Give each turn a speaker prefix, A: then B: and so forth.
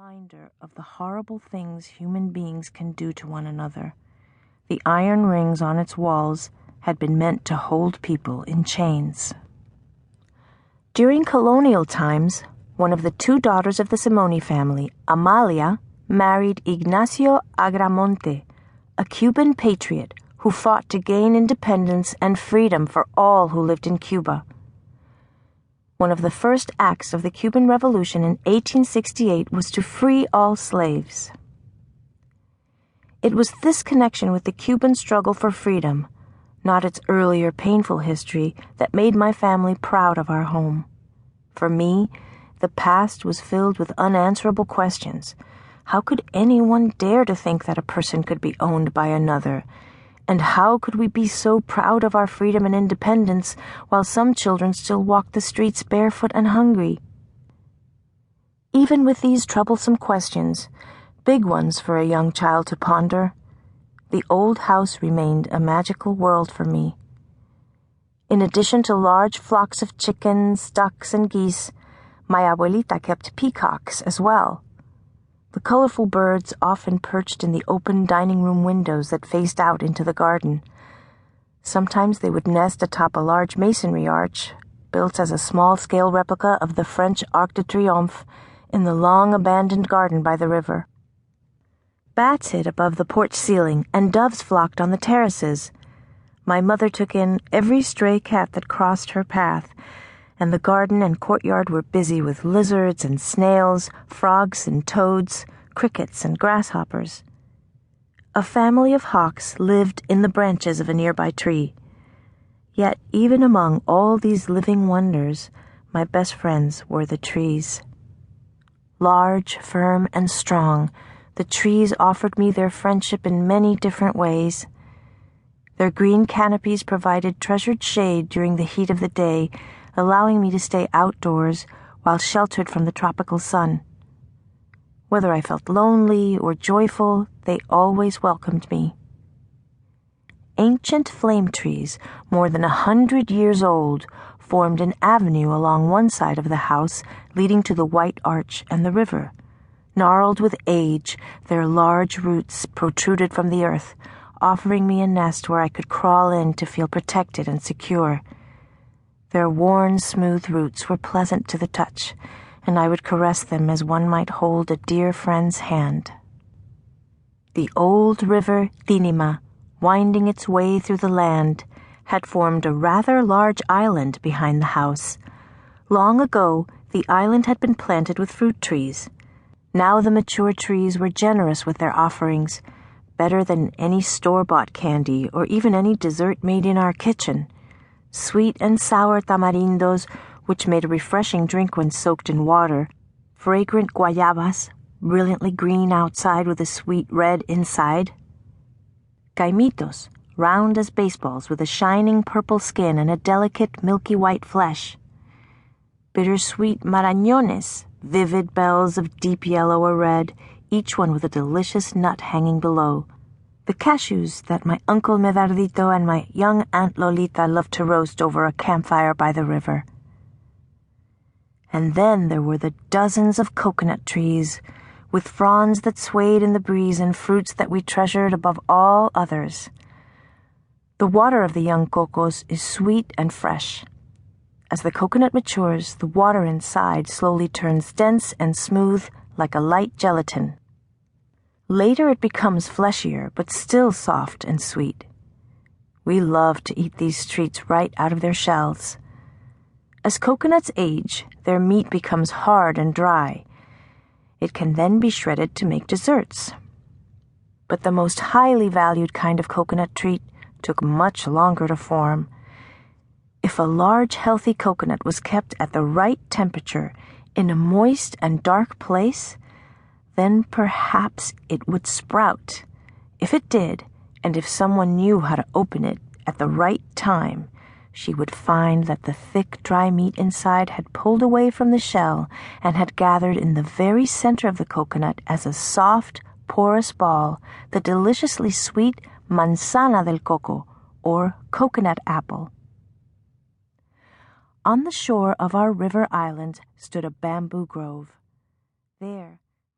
A: reminder of the horrible things human beings can do to one another. The iron rings on its walls had been meant to hold people in chains. During colonial times, one of the two daughters of the Samone family, Amalia, married Ignacio Agramonte, a Cuban patriot who fought to gain independence and freedom for all who lived in Cuba. One of the first acts of the Cuban Revolution in 1868 was to free all slaves. It was this connection with the Cuban struggle for freedom, not its earlier painful history, that made my family proud of our home. For me, the past was filled with unanswerable questions. How could anyone dare to think that a person could be owned by another? And how could we be so proud of our freedom and independence while some children still walk the streets barefoot and hungry? Even with these troublesome questions, big ones for a young child to ponder, the old house remained a magical world for me. In addition to large flocks of chickens, ducks, and geese, my abuelita kept peacocks as well. The colorful birds often perched in the open dining room windows that faced out into the garden. Sometimes they would nest atop a large masonry arch, built as a small-scale replica of the French Arc de Triomphe in the long-abandoned garden by the river. Bats hid above the porch ceiling, and doves flocked on the terraces. My mother took in every stray cat that crossed her path, and the garden and courtyard were busy with lizards and snails, frogs and toads, crickets and grasshoppers. A family of hawks lived in the branches of a nearby tree. Yet even among all these living wonders, my best friends were the trees. Large, firm, and strong, the trees offered me their friendship in many different ways. Their green canopies provided treasured shade during the heat of the day, allowing me to stay outdoors while sheltered from the tropical sun. Whether I felt lonely or joyful, they always welcomed me. Ancient flame trees, more than 100 years old, formed an avenue along one side of the house leading to the White Arch and the river. Gnarled with age, their large roots protruded from the earth, offering me a nest where I could crawl in to feel protected and secure. Their worn, smooth roots were pleasant to the touch, and I would caress them as one might hold a dear friend's hand. The old river Tinima, winding its way through the land, had formed a rather large island behind the house. Long ago, the island had been planted with fruit trees. Now the mature trees were generous with their offerings, better than any store-bought candy or even any dessert made in our kitchen. Sweet and sour tamarindos, which made a refreshing drink when soaked in water, fragrant guayabas, brilliantly green outside with a sweet red inside, caimitos, round as baseballs with a shining purple skin and a delicate milky white flesh, bittersweet marañones, vivid bells of deep yellow or red, each one with a delicious nut hanging below, the cashews that my Uncle Medardito and my young Aunt Lolita loved to roast over a campfire by the river. And then there were the dozens of coconut trees, with fronds that swayed in the breeze and fruits that we treasured above all others. The water of the young cocos is sweet and fresh. As the coconut matures, the water inside slowly turns dense and smooth like a light gelatin. Later it becomes fleshier, but still soft and sweet. We love to eat these treats right out of their shells. As coconuts age, their meat becomes hard and dry. It can then be shredded to make desserts. But the most highly valued kind of coconut treat took much longer to form. If a large, healthy coconut was kept at the right temperature in a moist and dark place, then perhaps it would sprout. If it did, and if someone knew how to open it at the right time, she would find that the thick, dry meat inside had pulled away from the shell and had gathered in the very center of the coconut as a soft, porous ball, the deliciously sweet manzana del coco, or coconut apple. On the shore of our river island stood a bamboo grove. There,